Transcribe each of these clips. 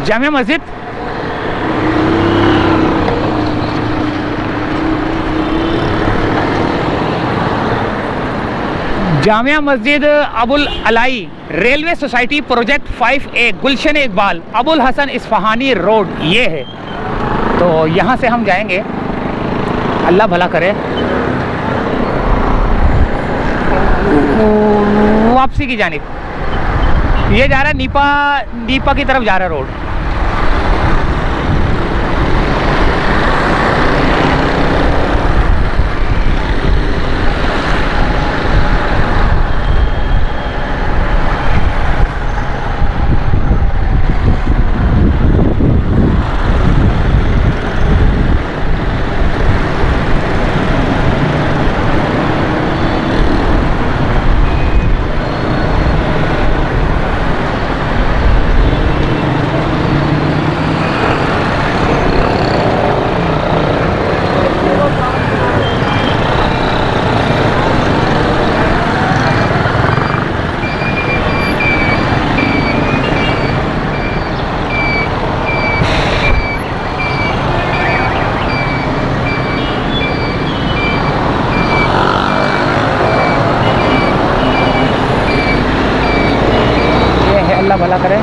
Jamia Masjid, Jamia Masjid Abul Alai railway society project 5A Gulshan Iqbal Abul Hasan Isfahani road ये है। तो यहाँ से हम जाएंगे, अल्लाह भला करे, वापसी की जानिब। ये जा रहा है नीपा की तरफ जा रहा है रोड। अल्लाह भला करे।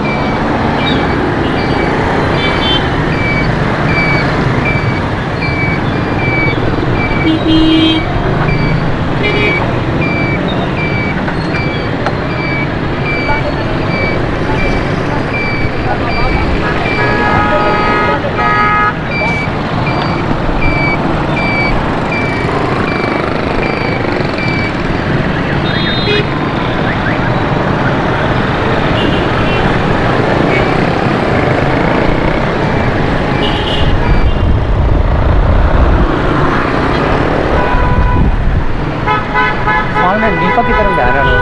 नीपा की तरफ जा रहा है।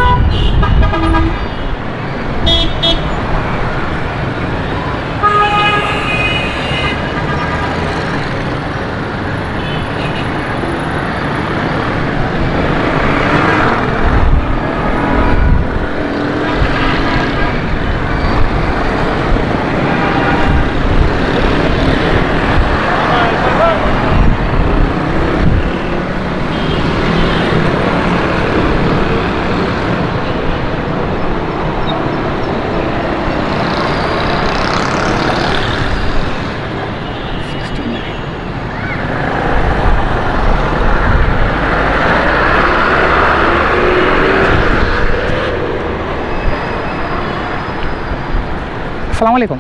अस्सलाम वालेकुम।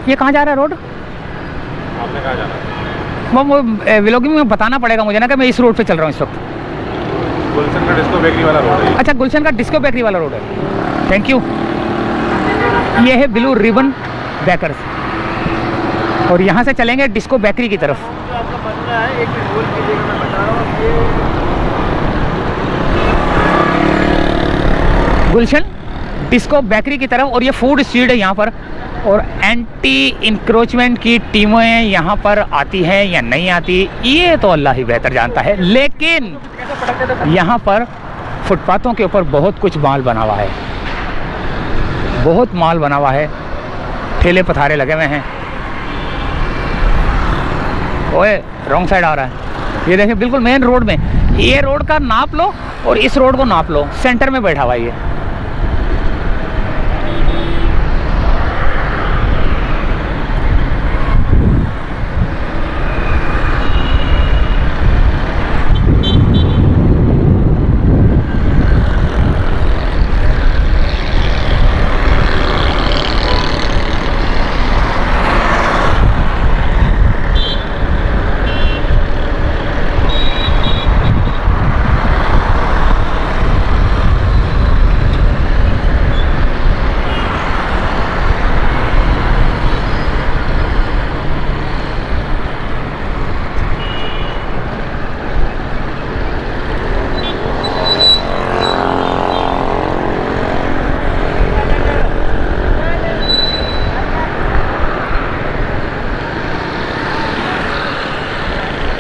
ये कहाँ जा रहा है रोड? आपने कहाँ जाना है? वो व्लॉगिंग में बताना पड़ेगा मुझे ना कि मैं इस रोड पे चल रहा हूँ इस वक्त। गुलशन का डिस्को बेकरी वाला रोड है। अच्छा, गुलशन का डिस्को बेकरी वाला रोड है। Thank you. ये है ब्लू रिबन बेकर्स और यहाँ से चलेंगे डिस्को बेकरी की तरफ। आपका बनना है, एक मिनट होल्ड कीजिएगा, मैं बता रहा हूँ। गुलशन डिस्को बेकरी की तरफ, और ये फूड स्ट्रीट है यहाँ पर, और एंटी इंक्रोचमेंट की टीमें यहाँ पर आती हैं या नहीं आती ये तो अल्लाह ही बेहतर जानता है। लेकिन यहाँ पर फुटपाथों के ऊपर बहुत कुछ माल बना हुआ है, बहुत माल बना हुआ है, ठेले पथारे लगे हुए हैं। ओए रॉन्ग साइड आ रहा है। ये देखिए बिल्कुल मेन रोड में, ये रोड का नाप लो और इस रोड को नाप लो, सेंटर में बैठा हुआ है ये।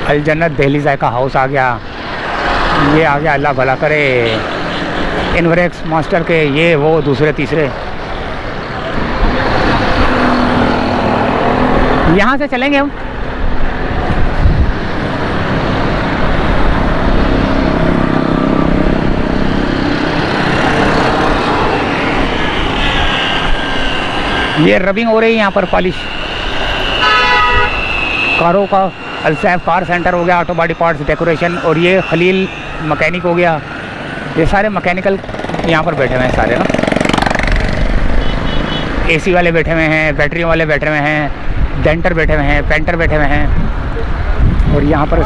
अल जन्नत दहली जायका हाउस आ गया, ये आ गया, अल्लाह भला करे। इनवरेक्स मास्टर के ये वो दूसरे तीसरे। यहाँ से चलेंगे हम। ये रबिंग हो रही है यहाँ पर, पॉलिश कारों का। अलसैफ कार सेंटर हो गया, ऑटो बॉडी पार्ट्स डेकोरेशन। और ये खलील मैकेनिक हो गया। ये सारे मैकेनिकल यहाँ पर बैठे हुए हैं सारे ना। एसी वाले बैठे हुए हैं, बैटरी वाले बैठे हुए हैं, डेंटर बैठे हुए हैं, पेंटर बैठे हुए हैं। और यहाँ पर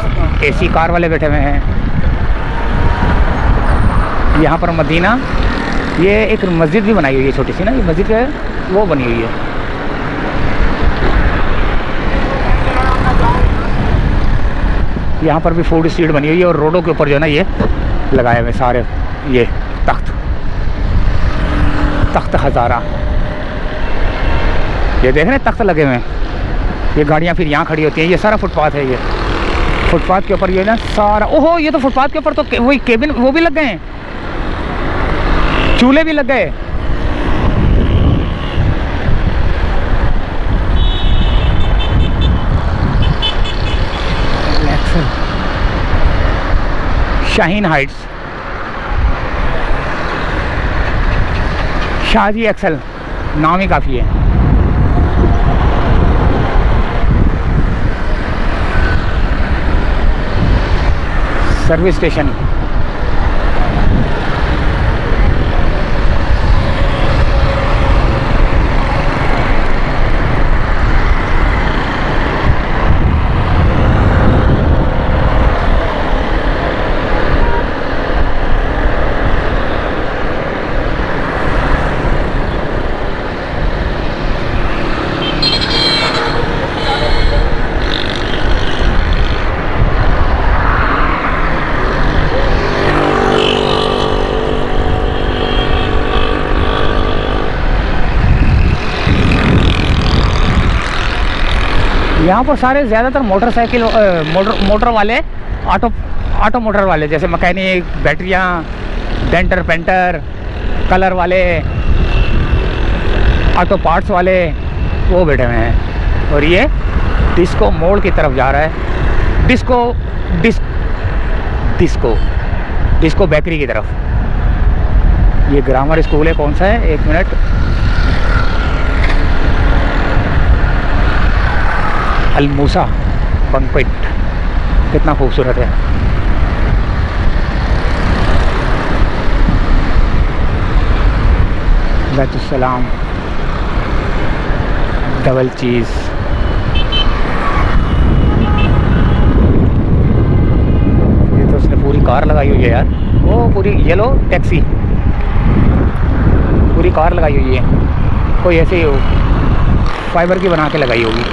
एसी कार वाले बैठे हुए हैं। यहाँ पर मदीना, ये एक मस्जिद भी बनाई हुई है छोटी सी ना, ये मस्जिद है वो बनी हुई है। यहाँ पर भी फूड स्ट्रीट बनी हुई है। और रोडों के ऊपर जो है ना ये लगाए हुए सारे ये तख्त हज़ारा, ये देख रहे हैं तख्त लगे हुए हैं। ये गाड़ियाँ फिर यहाँ खड़ी होती हैं। ये सारा फुटपाथ है। ये फुटपाथ के ऊपर ये ना सारा, ओहो ये तो फुटपाथ के ऊपर तो वही केबिन वो भी लग गए हैं, चूल्हे भी लग गए। शाहीन हाइट्स, शाहजी एक्सल नाम ही काफ़ी है। सर्विस स्टेशन, यहाँ पर सारे ज़्यादातर मोटरसाइकिल मोटर वाले, ऑटो मोटर वाले, जैसे मैकेनिक, बैटरियाँ, डेंटर पेंटर, कलर वाले, ऑटो पार्ट्स वाले वो बैठे हुए हैं। और ये डिस्को मोड़ की तरफ जा रहा है, डिस्को बेकरी की तरफ। ये ग्रामर स्कूल है, कौन सा है, एक मिनट, अलमूसा बंक्वेट, कितना खूबसूरत है। बैतुस्सलाम डबल चीज़। ये तो उसने पूरी कार लगाई हुई है यार, वो पूरी येलो टैक्सी, पूरी कार लगाई हुई है। कोई ऐसे फाइबर की बना के लगाई होगी।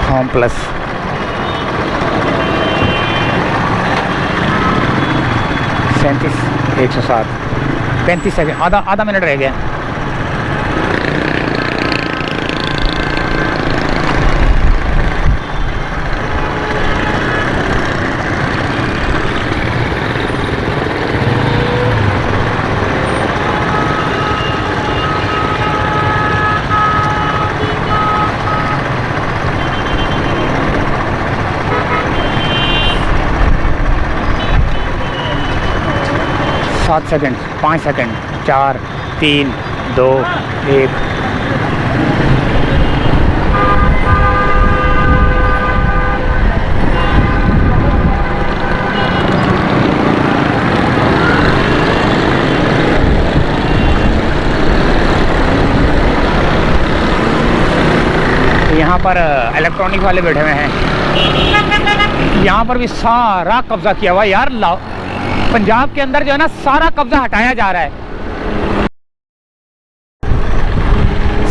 होम प्लस, सैंतीस 107, 35 सेकेंड, आधा मिनट रह गया। सात सेकेंड, 5 सेकेंड, 4, 3, 2, 1। यहाँ पर इलेक्ट्रॉनिक वाले बैठे हुए हैं। यहाँ पर भी सारा कब्जा किया हुआ है यार। पंजाब के अंदर जो है ना सारा कब्जा हटाया जा रहा है।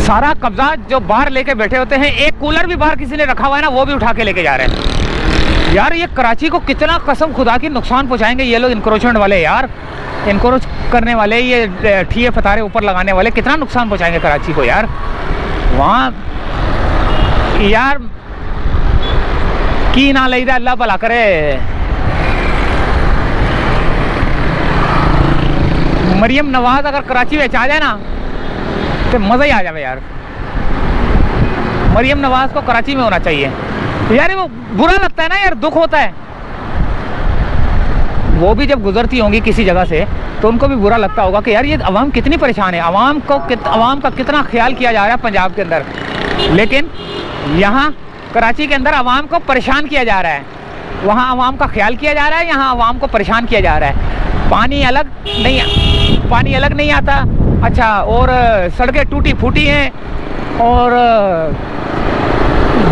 सारा कब्जा जो बाहर लेके बैठे होते हैं, एक कूलर भी बाहर किसी ने रखा हुआ है ना, वो भी उठा के लेके जा रहे हैं यार। ये कराची को कितना कसम खुदा की नुकसान पहुंचाएंगे ये लोग इंक्रोचमेंट वाले यार, इंक्रोच करने वाले, ये ठिये फतारे ऊपर लगाने वाले कितना नुकसान पहुंचाएंगे कराची को यार। वहाँ यार की ना लई दा अल्लाह भला करे। मरियम नवाज अगर कराची में आ जाए ना तो मज़ा ही आ जाए यार। मरियम नवाज को कराची में होना चाहिए यार। वो बुरा लगता है ना यार, दुख होता है। वो भी जब गुजरती होंगी किसी जगह से तो उनको भी बुरा लगता होगा कि यार ये अवाम कितनी परेशान है, अवाम का कितना ख्याल किया जा रहा है पंजाब के अंदर, लेकिन यहाँ कराची के अंदर अवाम को परेशान किया जा रहा है। वहाँ अवाम का ख्याल किया जा रहा है, यहाँ अवाम को परेशान किया जा रहा है। पानी अलग नहीं आता। अच्छा, और सड़कें टूटी फूटी हैं, और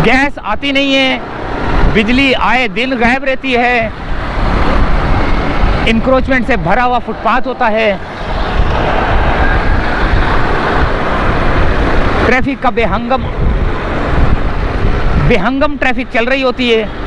गैस आती नहीं है, बिजली आए दिन गायब रहती है, इंक्रोचमेंट से भरा हुआ फुटपाथ होता है, ट्रैफिक का बेहंगम ट्रैफिक चल रही होती है।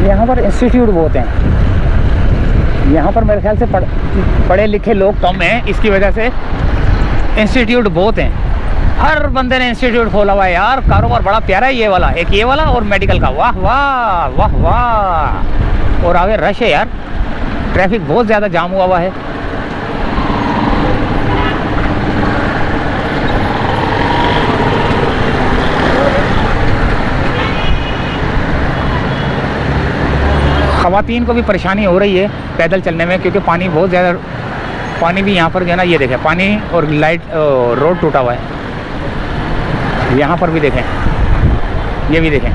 यहाँ पर इंस्टीट्यूट बहुत हैं। यहाँ पर मेरे ख्याल से पढ़े लिखे लोग कम हैं, इसकी वजह से इंस्टीट्यूट बहुत हैं। हर बंदे ने इंस्टीट्यूट खोला हुआ है यार। कारोबार बड़ा प्यारा है ये वाला, एक ये वाला और मेडिकल का। वाह वाह वाह वाह। और आगे रश है यार, ट्रैफिक बहुत ज़्यादा जाम हुआ हुआ है। ख़वातीन को भी परेशानी हो रही है पैदल चलने में, क्योंकि पानी बहुत ज़्यादा, पानी भी यहाँ पर जो है ना, ये देखें पानी और लाइट रोड टूटा हुआ है। यहाँ पर भी देखें, ये भी देखें।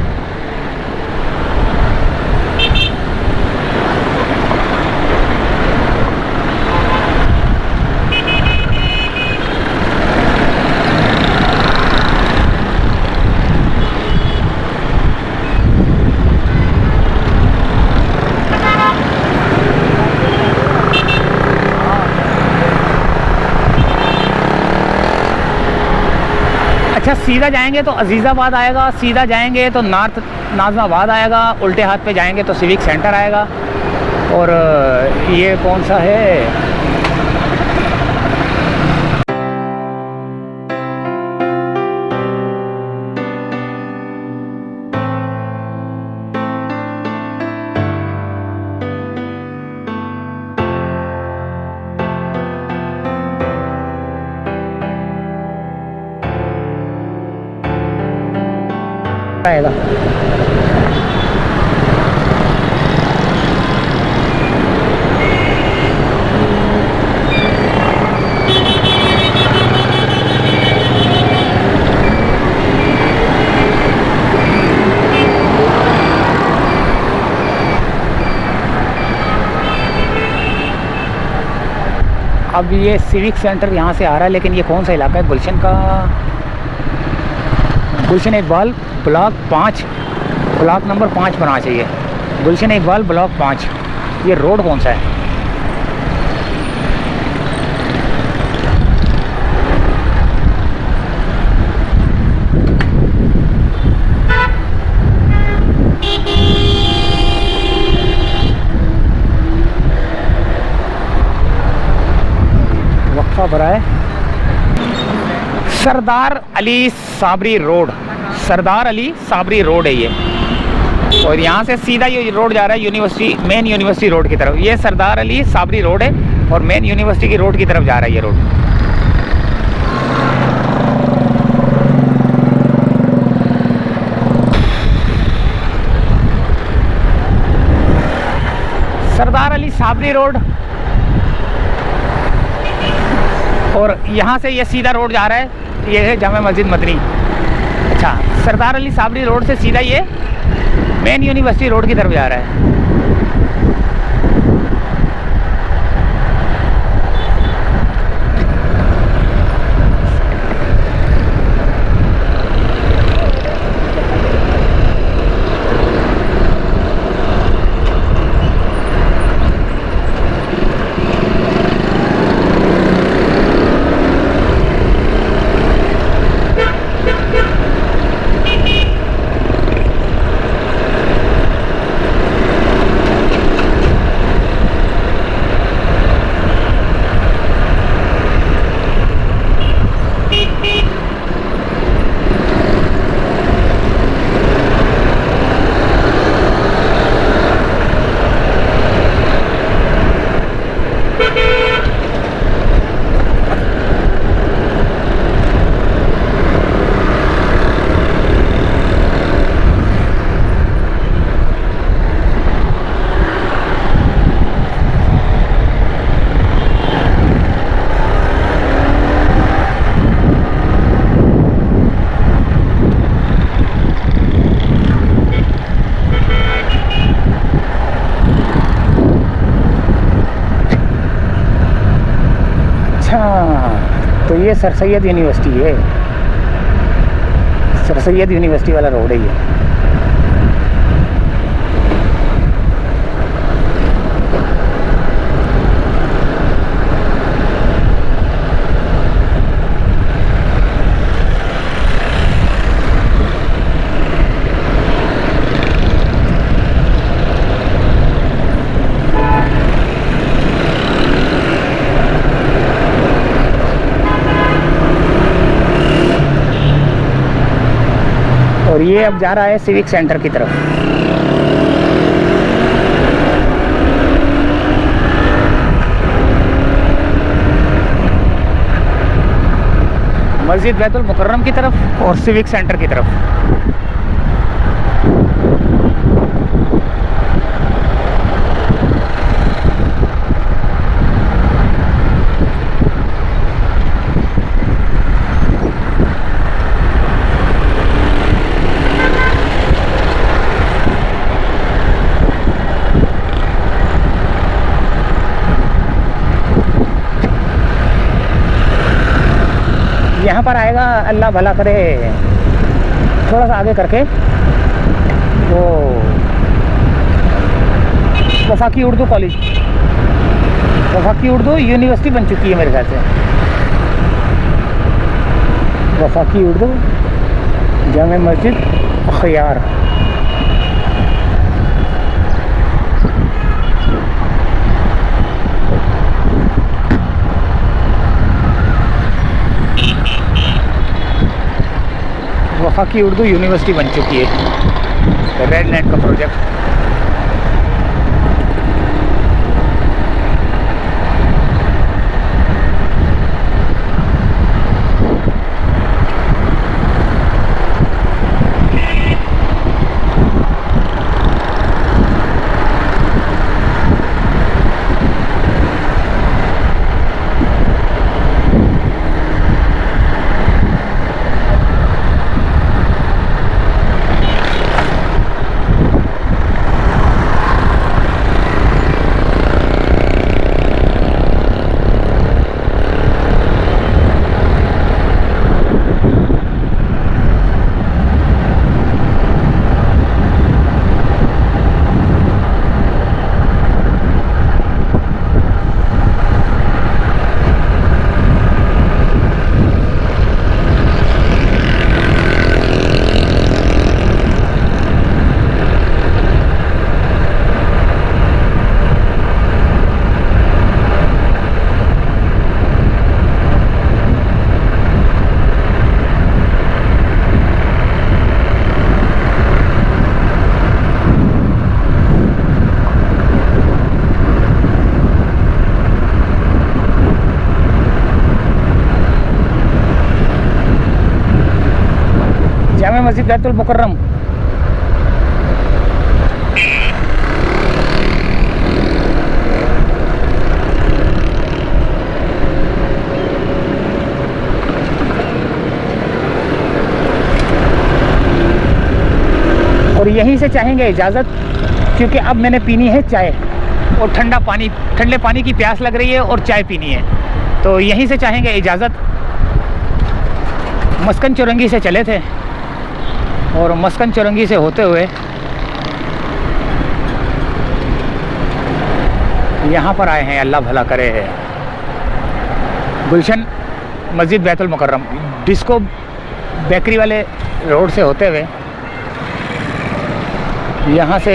अच्छा, सीधा जाएंगे तो अजीज़ाबाद आएगा, सीधा जाएंगे तो नॉर्थ नाज़माबाद आएगा, उल्टे हाथ पे जाएंगे तो सिविक सेंटर आएगा, और ये कौन सा है, आएगा। अब ये सिविक सेंटर यहाँ से आ रहा है, लेकिन ये कौन सा इलाका है? गुलशन का, गुलशन इकबाल ब्लॉक 5, ब्लॉक नंबर 5 बना चाहिए। गुलशन इकबाल ब्लॉक 5। ये रोड कौन सा है? वक्फा भरा है। सरदार अली साबरी रोड, सरदार अली साबरी रोड है ये। और यहाँ से सीधा ये रोड जा रहा है यूनिवर्सिटी, मेन यूनिवर्सिटी रोड की तरफ। ये सरदार अली साबरी रोड है और मेन यूनिवर्सिटी की रोड की तरफ जा रहा है ये रोड। सरदार अली साबरी रोड। और यहाँ से ये सीधा रोड जा रहा है, ये है जामा मस्जिद मदनी। अच्छा, सरदार अली साबरी रोड से सीधा ये मेन यूनिवर्सिटी रोड की तरफ जा रहा है। तो ये सर सैयद यूनिवर्सिटी है, सर सैयद यूनिवर्सिटी वाला रोड है ये। और ये अब जा रहा है सिविक सेंटर की तरफ। मस्जिद बैतुल मुकर्रम की तरफ और सिविक सेंटर की तरफ। यहाँ पर आएगा, अल्लाह भला करे, थोड़ा सा आगे करके वो वफाकी उर्दू कॉलेज, वफाकी उर्दू यूनिवर्सिटी बन चुकी है मेरे ख्याल से। वफाकी उर्दू जामा मस्जिद खयार। वफाकी उर्दू यूनिवर्सिटी बन चुकी है, रेड नेट का प्रोजेक्ट। मस्जिद बैतुल मुकर्रम। और यहीं से चाहेंगे इजाज़त, क्योंकि अब मैंने पीनी है चाय और ठंडा पानी, ठंडे पानी की प्यास लग रही है और चाय पीनी है, तो यहीं से चाहेंगे इजाज़त। मस्कन चौरंगी से चले थे और मस्कन चौरंगी से होते हुए यहाँ पर आए हैं, अल्लाह भला करे है, गुलशन मस्जिद बैतुल मुकर्रम। डिस्को बेकरी वाले रोड से होते हुए यहाँ से